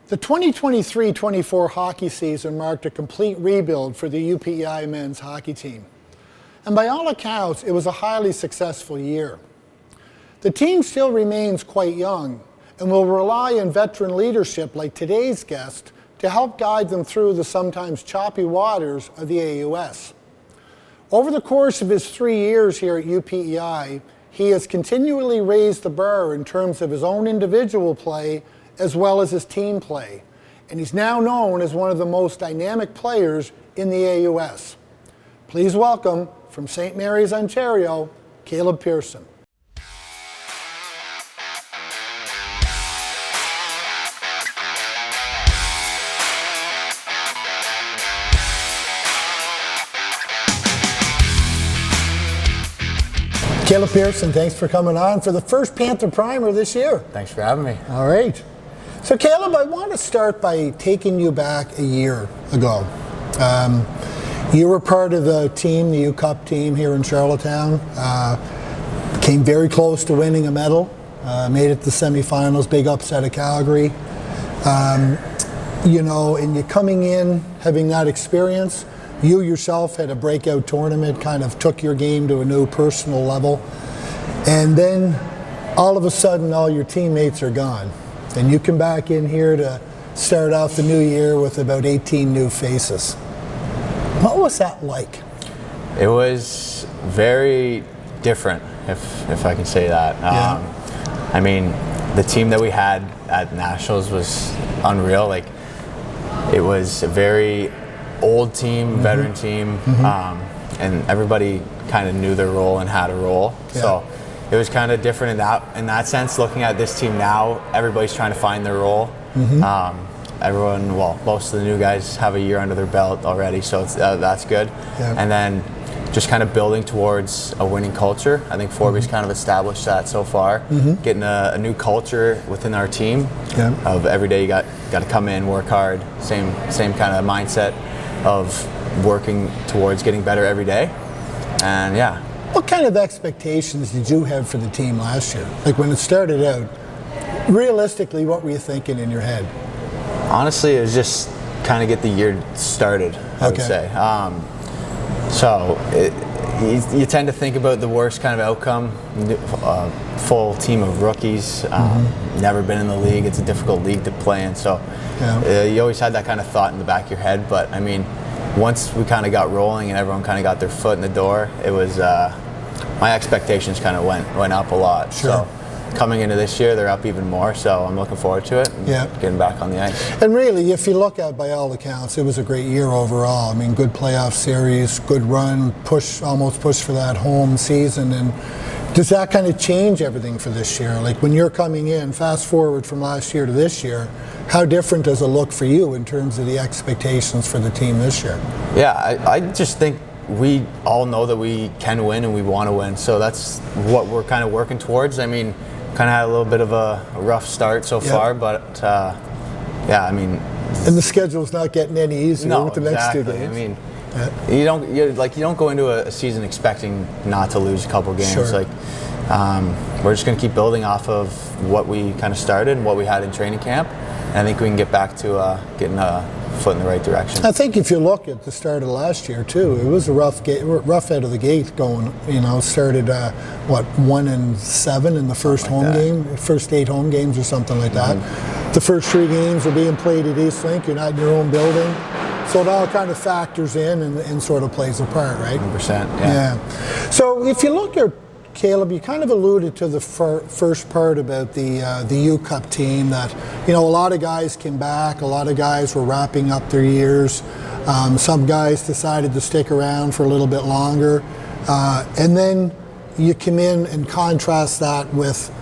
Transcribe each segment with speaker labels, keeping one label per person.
Speaker 1: The 2023-24 hockey season marked a complete rebuild for the UPEI men's hockey team. And by all accounts, it was a highly successful year. The team still remains quite young and will rely on veteran leadership like today's guest to help guide them through the sometimes choppy waters of the AUS. Over the course of his 3 years here at UPEI, he has continually raised the bar in terms of his own individual play as well as his team play. And he's now known as one of the most dynamic players in the AUS. Please welcome, from St. Mary's, Ontario, Kaleb Pearson. Kaleb Pearson, thanks for coming on for the first Panther Primer this year.
Speaker 2: Thanks for having me.
Speaker 1: All right. So Kaleb, I want to start by taking you back a year ago. You were part of the team, the U Cup team here in Charlottetown. Came very close to winning a medal. Made it to the semifinals, big upset of Calgary. You know, and you coming in, having that experience, you yourself had a breakout tournament, kind of took your game to a new personal level. And then all of a sudden, all your teammates are gone. And you come back in here to start off the new year with about 18 new faces. What was that like?
Speaker 2: It was very different, if I can say that.
Speaker 1: Yeah.
Speaker 2: I mean, the team that we had at Nationals was unreal. Like, it was a very old team, veteran team, and everybody kind of knew their role and had a role.
Speaker 1: Yeah.
Speaker 2: So it was kind of different in that sense. Looking at this team now, everybody's trying to find their role. Everyone, well, most of the new guys have a year under their belt already, so it's, that's good.
Speaker 1: Yeah.
Speaker 2: And then just kind of building towards a winning culture. I think Forby's kind of established that so far. Getting a new culture within our team of every day you got to come in, work hard, same kind of mindset of working towards getting better every day. And yeah.
Speaker 1: What kind of expectations did you have for the team last year? Like when it started out, realistically, what were you thinking in your head?
Speaker 2: Honestly, it was just kind of get the year started, I would say. So you tend to think about the worst kind of outcome, full team of rookies, never been in the league. It's a difficult league to play in. So you always had that kind of thought in the back of your head. But I mean, once we kind of got rolling and everyone kind of got their foot in the door, it was, my expectations kind of went up a lot.
Speaker 1: Sure.
Speaker 2: So coming into this year, they're up even more, so I'm looking forward to it, getting back on the ice.
Speaker 1: And really, if you look at by all accounts, it was a great year overall. I mean, good playoff series, good run, almost push for that home season. And does that kind of change everything for this year? Like when you're coming in, fast forward from last year to this year, how different does it look for you in terms of the expectations for the team this year?
Speaker 2: Yeah, I just think we all know that we can win and we want to win, so that's what we're kind of working towards. I mean, kind of had a little bit of a rough start so far, but yeah, I mean,
Speaker 1: and the schedule's not getting any easier with the next 2 games.
Speaker 2: I mean, you don't go into a season expecting not to lose a couple games.
Speaker 1: Sure.
Speaker 2: Like, we're just going to keep building off of what we kind of started and what we had in training camp, and I think we can get back to getting a foot in the right direction.
Speaker 1: I think if you look at the start of last year too, it was a rough out of the gate going. You know, started 1-7 in the first home game, first 8 home games or something like that. The first 3 games are being played at Eastlink. You're not in your own building, so it all kind of factors in and sort of plays a part, right?
Speaker 2: 100%. Yeah.
Speaker 1: So if you look at Kaleb, you kind of alluded to the first part about the U Cup team that, you know, a lot of guys came back, a lot of guys were wrapping up their years. Some guys decided to stick around for a little bit longer. And then you come in and contrast that with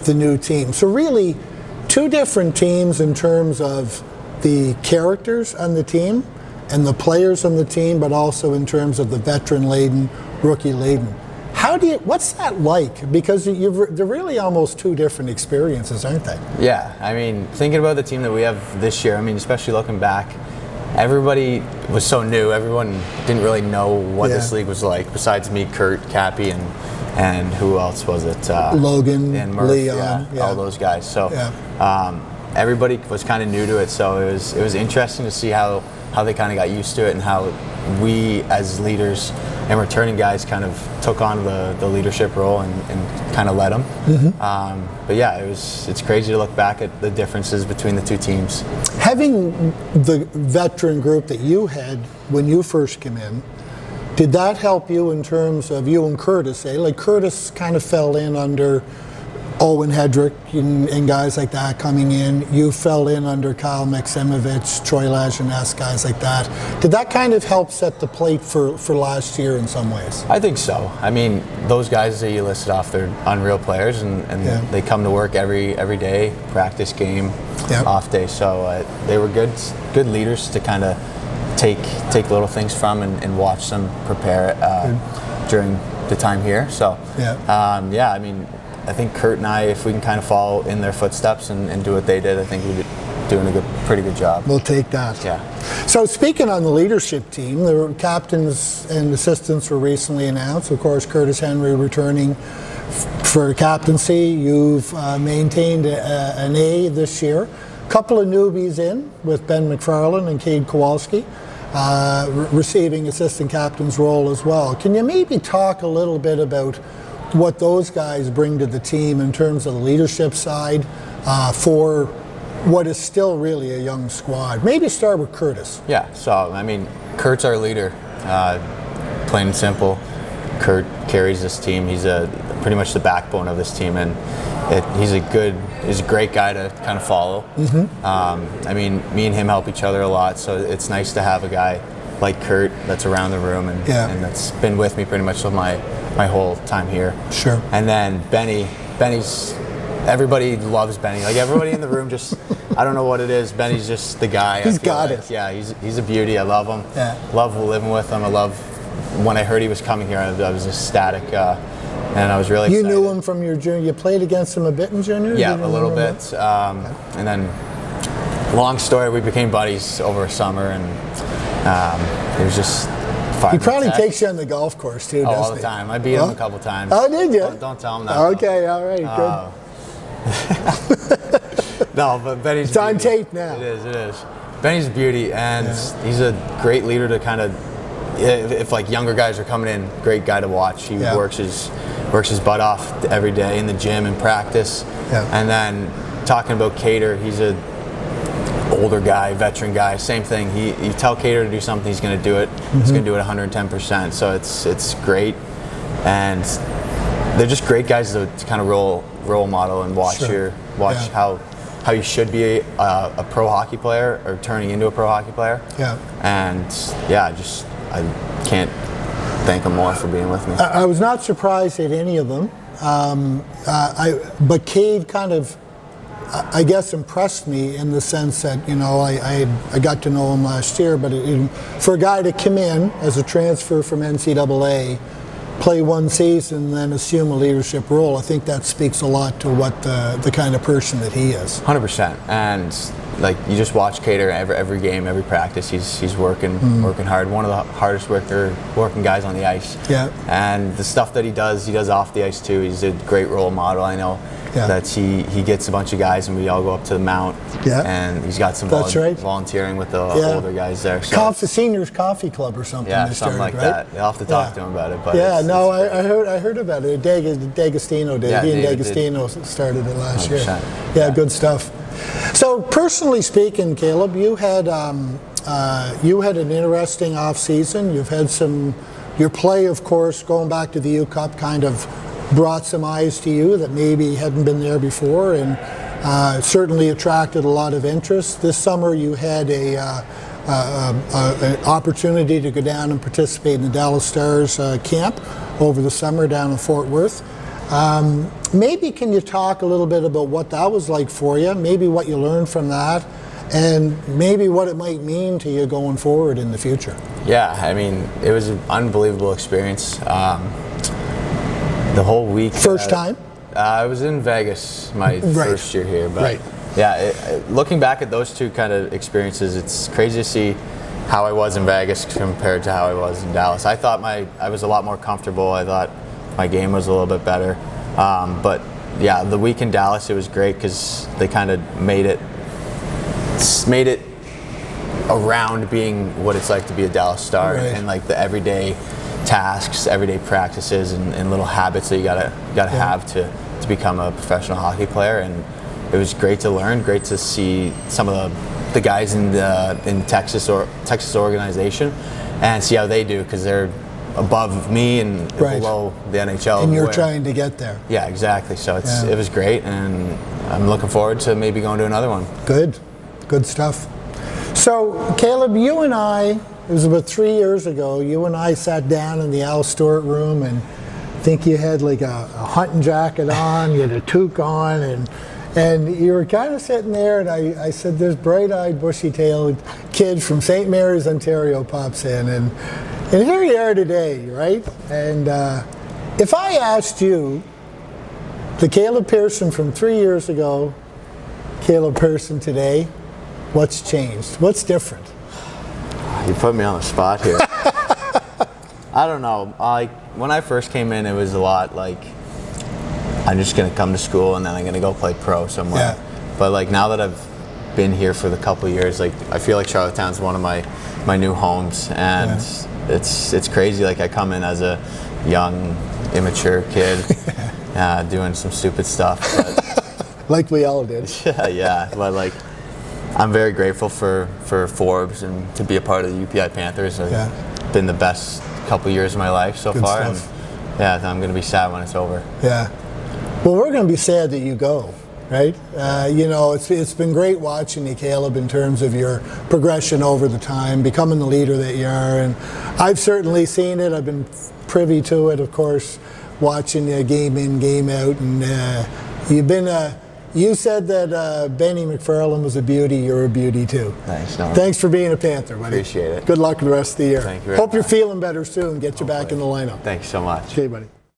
Speaker 1: the new team. So really, 2 different teams in terms of the characters on the team and the players on the team, but also in terms of the veteran-laden, rookie-laden. What's that like? Because they're really almost 2 different experiences, aren't they?
Speaker 2: Yeah, I mean, thinking about the team that we have this year, I mean, especially looking back, everybody was so new. Everyone didn't really know what this league was like, besides me, Kurt, Cappy, and who else was it?
Speaker 1: Logan,
Speaker 2: and Murph,
Speaker 1: Leon,
Speaker 2: all those guys. So everybody was kind of new to it, so it was interesting to see how they kind of got used to it and how we as leaders and returning guys kind of took on the leadership role and kind of led them. But yeah, it's crazy to look back at the differences between the two teams.
Speaker 1: Having the veteran group that you had when you first came in, did that help you in terms of you and Curtis? Like Curtis kind of fell in under Owen Hedrick and guys like that coming in. You fell in under Kyle Maximovich, Troy Lajeunesse, guys like that. Did that kind of help set the plate for last year in some ways?
Speaker 2: I think so. I mean, those guys that you listed off, they're unreal players, and they come to work every day, practice, game, off day. So they were good leaders to kind of take little things from and watch them prepare during the time here. So I mean, I think Kurt and I, if we can kind of follow in their footsteps and do what they did, I think we'd be doing a pretty good job.
Speaker 1: We'll take that.
Speaker 2: Yeah.
Speaker 1: So speaking on the leadership team, the captains and assistants were recently announced. Of course, Curtis Henry returning for captaincy. You've maintained an A this year. A couple of newbies in with Ben McFarland and Cade Kowalski. Receiving assistant captain's role as well. Can you maybe talk a little bit about what those guys bring to the team in terms of the leadership side for what is still really a young squad? Maybe start with Curtis.
Speaker 2: Yeah, so I mean, Kurt's our leader, plain and simple. Kurt carries this team. He's pretty much the backbone of this team, and he's a great guy to kind of follow. I mean, me and him help each other a lot, so it's nice to have a guy like Kurt that's around the room and that's been with me pretty much my whole time here.
Speaker 1: Sure.
Speaker 2: And then Benny's everybody loves Benny. Like everybody in the room just I don't know what it is. Benny's just the guy.
Speaker 1: He's got it.
Speaker 2: Yeah, he's a beauty. I love him.
Speaker 1: Yeah.
Speaker 2: Love living with him. I love when I heard he was coming here, I was ecstatic. And I was really excited.
Speaker 1: You knew him from your junior. You played against him a bit in junior?
Speaker 2: Yeah, a little bit. And then, long story, we became buddies over a summer, and it was just fun.
Speaker 1: He probably takes you on the golf course too, doesn't he?
Speaker 2: All the time. I beat him a couple times.
Speaker 1: Oh, did you?
Speaker 2: Don't tell him that.
Speaker 1: Okay, all right, good.
Speaker 2: No, but Benny's
Speaker 1: it's on tape now.
Speaker 2: It is. Benny's a beauty, and he's a great leader to kind of, if like younger guys are coming in, great guy to watch. He works his butt off every day in the gym and practice. And then talking about Cater, he's a older guy, veteran guy, same thing. You tell Cater to do something, he's going to do it. He's going to do it 110%. So it's great, and they're just great guys to kind of role model and watch how you should be a pro hockey player or turning into a pro hockey player. And I can't thank them more for being with me.
Speaker 1: I was not surprised at any of them, but Cade kind of, I guess, impressed me in the sense that I got to know him last year, but for a guy to come in as a transfer from NCAA, play one season, and then assume a leadership role, I think that speaks a lot to what the kind of person that he is.
Speaker 2: 100%, and like you just watch Cater every game, every practice. He's working hard. One of the hardest working guys on the ice. And the stuff that he does off the ice too. He's a great role model. I know that he gets a bunch of guys, and we all go up to the Mount. And he's got some volunteering with the older guys there. So
Speaker 1: Seniors Coffee Club or something.
Speaker 2: Yeah, something like that. You'll have to talk to him about it. But
Speaker 1: I heard about it. D'Agostino did. He and D'Agostino started it last year. Yeah, good stuff. So personally speaking, Kaleb, you had an interesting off season. You've had your play, of course, going back to the U Cup, kind of brought some eyes to you that maybe hadn't been there before, and certainly attracted a lot of interest. This summer, you had an opportunity to go down and participate in the Dallas Stars camp over the summer down in Fort Worth. Maybe can you talk a little bit about what that was like for you, maybe what you learned from that, and maybe what it might mean to you going forward in the future? Yeah,
Speaker 2: I mean, it was an unbelievable experience. The whole week.
Speaker 1: First time?
Speaker 2: I was in Vegas my first year here, but looking back at those two kind of experiences, it's crazy to see how I was in Vegas compared to how I was in Dallas. I thought I was a lot more comfortable. I thought my game was a little bit better. But yeah, the week in Dallas, it was great because they kind of made it it's made it around being what it's like to be a Dallas Star,
Speaker 1: Right.
Speaker 2: and like the everyday tasks, everyday practices, and little habits that you gotta have to become a professional hockey player. And it was great to learn, great to see some of the guys in Texas organization and see how they do, because they're above me and
Speaker 1: Right.
Speaker 2: below the NHL.
Speaker 1: And you're trying to get there.
Speaker 2: Yeah, exactly. So it was great, and I'm looking forward to maybe going to another one.
Speaker 1: Good stuff. So, Kaleb, you and I, it was about 3 years ago, you and I sat down in the Al Stewart room, and I think you had like a hunting jacket on, you had a toque on, and you were kind of sitting there, and I said, this bright-eyed, bushy-tailed kid from St. Mary's, Ontario pops in, and here you are today, right? And if I asked you, the Kaleb Pearson from 3 years ago, Kaleb Pearson today, what's changed? What's different?
Speaker 2: You put me on the spot here. I don't know. Like when I first came in, it was a lot like I'm just gonna come to school and then I'm gonna go play pro somewhere.
Speaker 1: Yeah.
Speaker 2: But like now that I've been here for the couple of years, like I feel like Charlottetown's one of my new homes, and it's crazy. Like I come in as a young, immature kid, doing some stupid stuff. But
Speaker 1: like we all did.
Speaker 2: yeah. But like, I'm very grateful for Forbes and to be a part of the UPEI Panthers. It's been the best couple years of my life so far.
Speaker 1: Stuff.
Speaker 2: And I'm going to be sad when it's over.
Speaker 1: Yeah. Well, we're going to be sad that you go, right? You know, it's been great watching you, Kaleb, in terms of your progression over the time, becoming the leader that you are. And I've certainly seen it. I've been privy to it, of course, watching you game in, game out. And you've been you said that Benny McFarland was a beauty. You're a beauty too.
Speaker 2: Thanks, Norman.
Speaker 1: Thanks for being a Panther, buddy.
Speaker 2: Appreciate it.
Speaker 1: Good luck with the rest of the year.
Speaker 2: Thank you very
Speaker 1: Hope you're
Speaker 2: much.
Speaker 1: feeling better soon. Get you back in the lineup.
Speaker 2: Thanks so much.
Speaker 1: Okay, buddy.